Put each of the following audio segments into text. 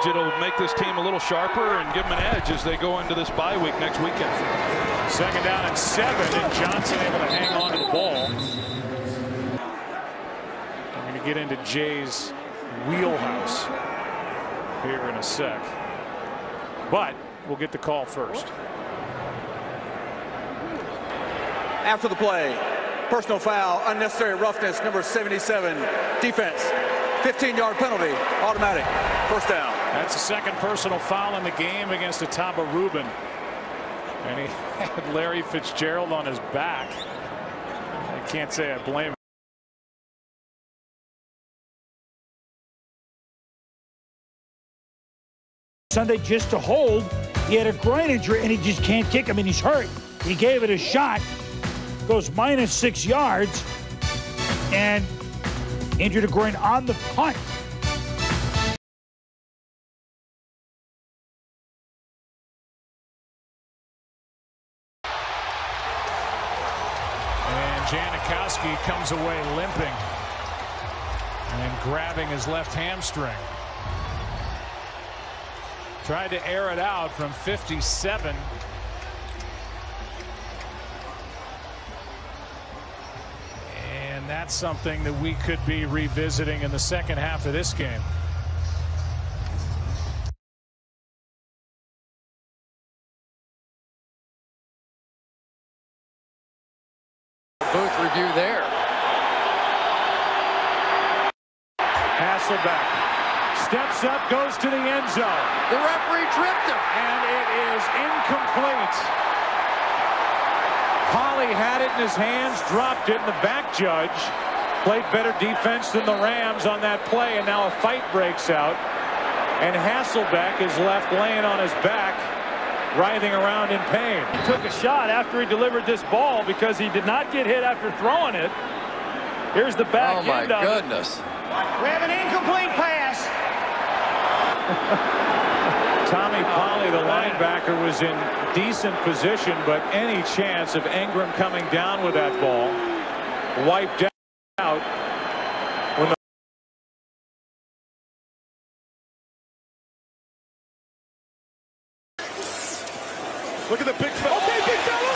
It'll make this team a little sharper and give them an edge as they go into this bye week next weekend. 2nd down and 7, and Johnson able to hang on to the ball. I'm going to get into Jay's wheelhouse here in a sec, but we'll get the call first. After the play, personal foul, unnecessary roughness, number 77, defense, 15-yard penalty, automatic, 1st down. That's the 2nd personal foul in the game against Ataba Rubin. And he had Larry Fitzgerald on his back. I can't say I blame him. Sunday just to hold. He had a groin injury and he just can't kick. I mean, he's hurt. He gave it a shot. Goes -6 yards and injured a groin on the punt. And Janikowski comes away limping and grabbing his left hamstring. Tried to air it out from 57. And that's something that we could be revisiting in the 2nd half of this game. Booth review there. Hasselbeck steps up, goes to the end zone. The referee tripped him. And it is incomplete. Polly had it in his hands, dropped it, and the back judge played better defense than the Rams on that play, and now a fight breaks out. And Hasselbeck is left laying on his back, writhing around in pain. He took a shot after he delivered this ball because he did not get hit after throwing it. Here's the back end of it. Oh, my goodness. We have an incomplete pass. Tommy Polly, the linebacker, was in decent position, but any chance of Ingram coming down with that ball wiped out. When the look at the big fella. Okay, big fella.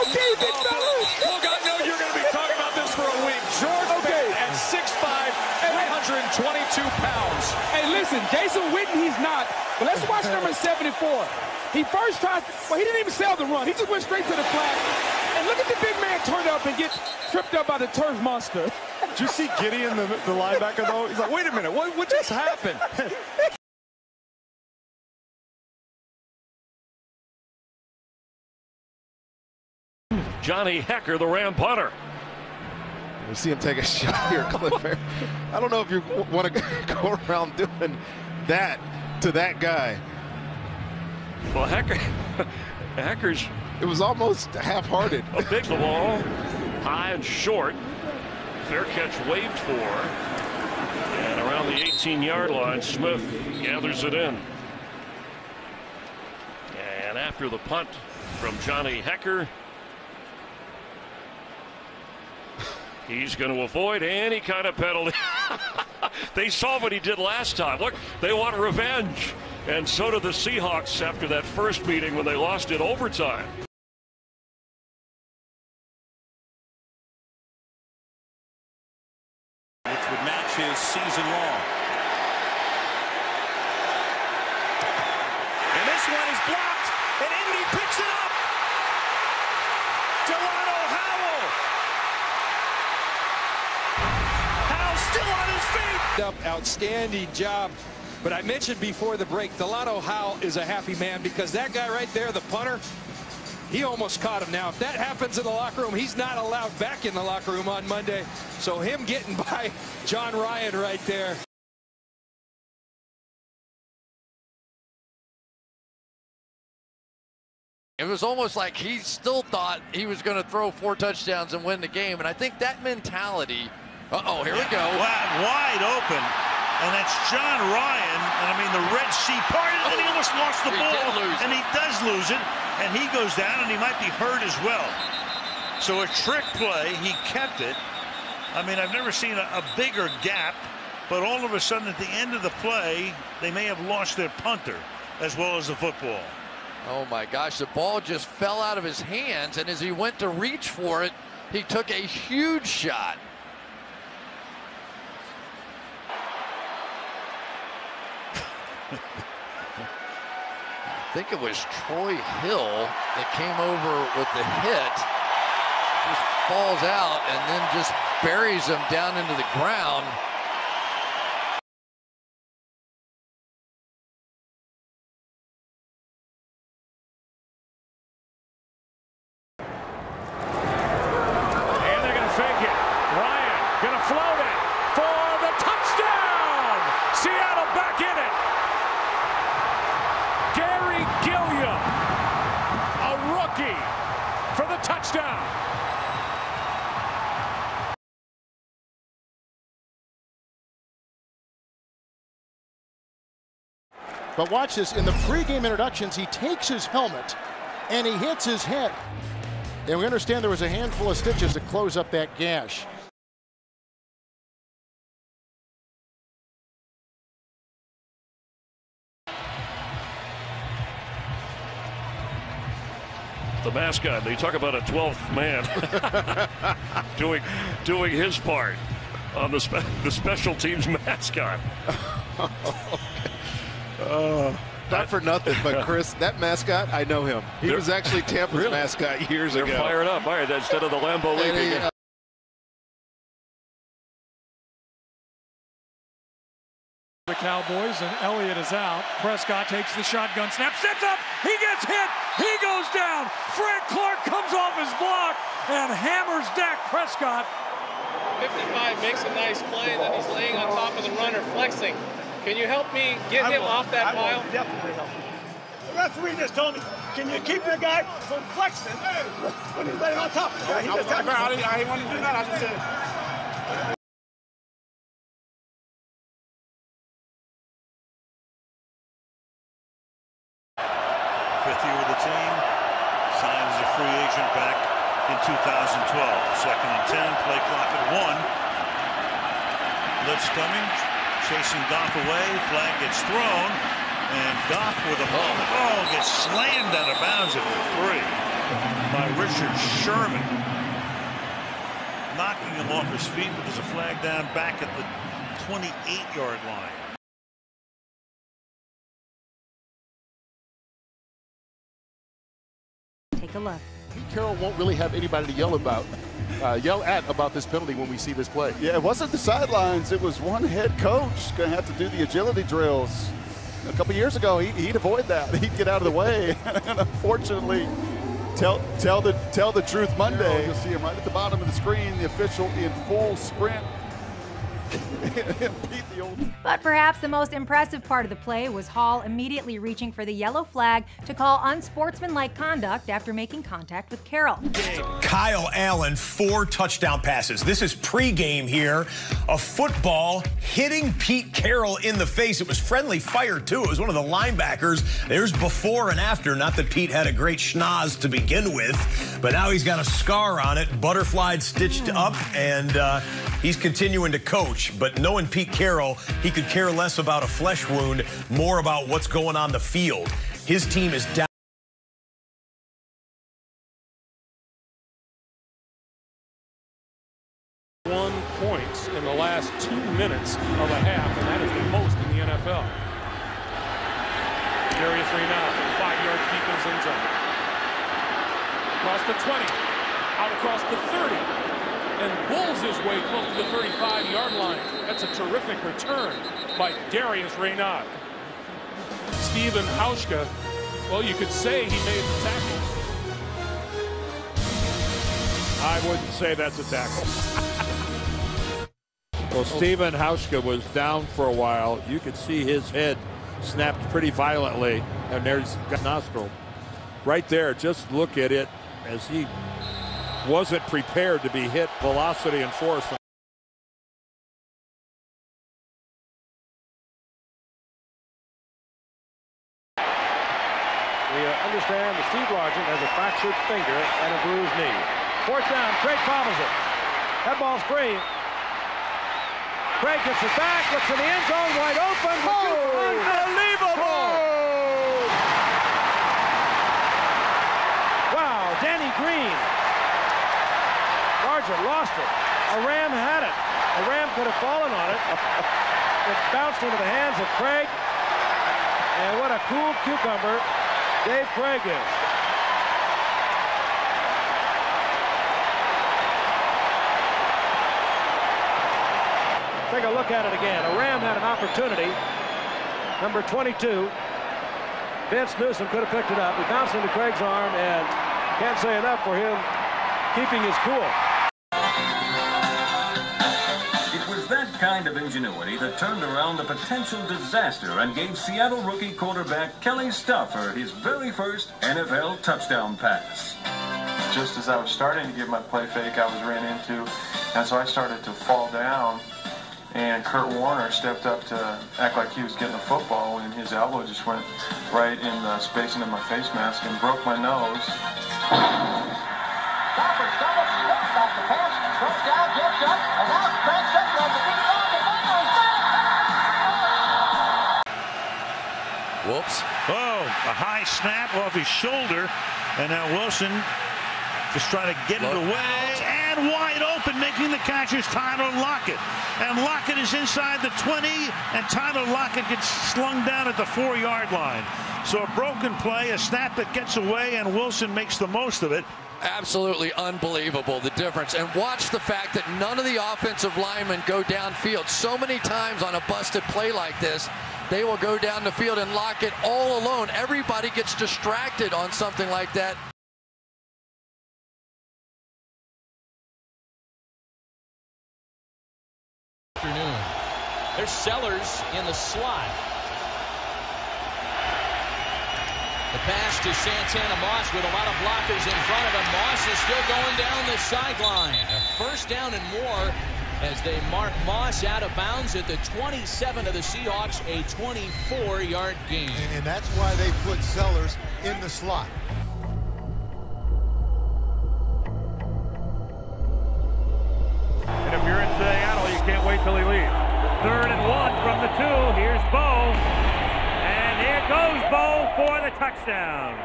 Okay, big fella. Look, I know you're going to be talking about this for a week. George Bennett at 6'5", 322 pounds. Hey, listen, Jason Witten, he's not. But let's watch number 74. He first tried, well, he didn't even sell the run. He just went straight to the flat. And look at the big man turn up and get tripped up by the turf monster. Did you see Gideon, the linebacker, though? He's like, wait a minute, what just happened? Johnny Hekker, the Ram punter. We see him take a shot here, Cliff. I don't know if you want to go around doing that to that guy. Well, Hecker's... It was almost half-hearted. A big ball, high and short. Fair catch waved for. And around the 18-yard line, Smith gathers it in. And after the punt from Johnny Hekker, he's going to avoid any kind of penalty. They saw what he did last time. Look, they want revenge. And so did the Seahawks after that first meeting when they lost in overtime. Which would match his season long. And this one is blocked, and Indy picks it up. Delano Howell. Still on his feet. Outstanding job. But I mentioned before the break, Delano Howell is a happy man because that guy right there, the punter, he almost caught him. Now, if that happens in the locker room, he's not allowed back in the locker room on Monday. So him getting by John Ryan right there. It was almost like he still thought he was going to throw 4 touchdowns and win the game. And I think that mentality, uh-oh, here we go. Wide open. And that's John Ryan. And I mean, the Red Sea parted, and he almost lost the ball. And he does lose it. And he goes down, and he might be hurt as well. So a trick play. He kept it. I mean, I've never seen a bigger gap but all of a sudden at the end of the play, they may have lost their punter as well as the football. Oh my gosh, the ball just fell out of his hands, and as he went to reach for it, he took a huge shot. I think it was Troy Hill that came over with the hit. Just falls out and then just buries him down into the ground. And they're going to fake it. Ryan going to float it for the touchdown. Seattle back in it. Gary Gilliam, a rookie, for the touchdown. But watch this, in the pregame introductions, he takes his helmet and he hits his head. And we understand there was a handful of stitches to close up that gash. The mascot, they talk about a 12th man doing his part on the special teams mascot. Not for nothing, but Chris, that mascot, I know him. He was actually Tampa's mascot years ago. They're fired up. All right, instead of the Lambeau leaping. The Cowboys, and Elliott is out. Prescott takes the shotgun snap, steps up, he gets hit, he goes down. Frank Clark comes off his block and hammers Dak Prescott. 55 makes a nice play, and then he's laying on top of the runner, flexing. Can you help me get him off that pile? Definitely help him. The referee just told me, can you keep the guy from flexing when he's laying on top of the guy? He just I didn't want to do that. I just said. Fifth year with the team, signed as a free agent back in 2012. Second and 10, play clock at 1. Blitz coming, chasing Goff away, flag gets thrown, and Goff with a ball gets slammed out of bounds at the 3 by Richard Sherman, knocking him off his feet, but there's a flag down back at the 28-yard line. Take a look. Carroll won't really have anybody to yell at about this penalty when we see this play. Yeah, it wasn't the sidelines. It was one head coach going to have to do the agility drills. A couple years ago, he'd avoid that. He'd get out of the way. And unfortunately, tell the truth Monday. You'll see him right at the bottom of the screen. The official in full sprint. But perhaps the most impressive part of the play was Hall immediately reaching for the yellow flag to call unsportsmanlike conduct after making contact with Carroll. Kyle Allen, 4 touchdown passes. This is pregame here. A football hitting Pete Carroll in the face. It was friendly fire, too. It was one of the linebackers. There's before and after. Not that Pete had a great schnoz to begin with, but now he's got a scar on it, butterflied, stitched up, and he's continuing to coach. But knowing Pete Carroll, he could care less about a flesh wound, more about what's going on the field. His team is down. Points in the last 2 minutes of a half, and that is the most in the NFL. Darius Reynaud, 5 yards deep in his end zone. Across the 20, out across the 30, and bulls his way close to the 35-yard line. That's a terrific return by Darius Reynaud. Stephen Hausch, well, you could say he made the tackle. I wouldn't say that's a tackle. Well, Stephen Hausch was down for a while. You could see his head snapped pretty violently, and there's nostril. Right there, just look at it as he wasn't prepared to be hit, velocity and force. We understand that Steve Largent has a fractured finger and a bruised knee. 4th down, Craig fumbles it. That ball's free. Craig gets it back, looks in the end zone, wide open. Unbelievable! Wow, Danny Green. Sargent lost it. A Ram had it. A Ram could have fallen on it. It bounced into the hands of Craig. And what a cool cucumber Dave Craig is. Take a look at it again. A Ram had an opportunity. Number 22. Vince Newsom could have picked it up. He bounced into Craig's arm, and can't say enough for him keeping his cool. It was that kind of ingenuity that turned around a potential disaster and gave Seattle rookie quarterback Kelly Stauffer his very first NFL touchdown pass. Just as I was starting to give my play fake, I was ran into, and so I started to fall down. And Kurt Warner stepped up to act like he was getting the football, and his elbow just went right in the spacing of my face mask and broke my nose. Whoops. Oh, a high snap off his shoulder, and now Wilson just trying to get it away, and wide open, making the catch is Tyler Lockett. And Lockett is inside the 20, and Tyler Lockett gets slung down at the 4-yard line. So a broken play, a snap that gets away, and Wilson makes the most of it. Absolutely unbelievable, the difference. And watch the fact that none of the offensive linemen go downfield. So many times on a busted play like this, they will go down the field and Lockett all alone. Everybody gets distracted on something like that. Afternoon. There's Sellers in the slot. The pass to Santana Moss with a lot of blockers in front of him. Moss is still going down the sideline. A first down and more as they mark Moss out of bounds at the 27 of the Seahawks, a 24-yard gain. And that's why they put Sellers in the slot. And if you're in Seattle, you can't wait till he leaves. 3rd and 1 from the 2. Here's Bo. And here goes Bo for the touchdown.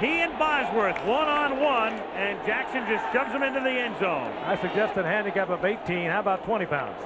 He and Bosworth one-on-one, and Jackson just shoves him into the end zone. I suggested a handicap of 18. How about 20 pounds?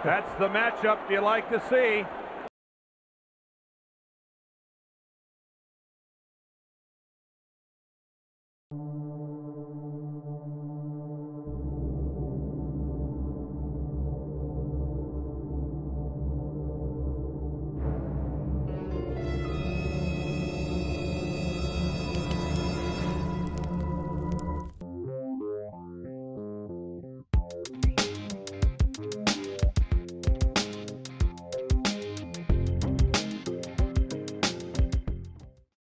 That's the matchup you like to see.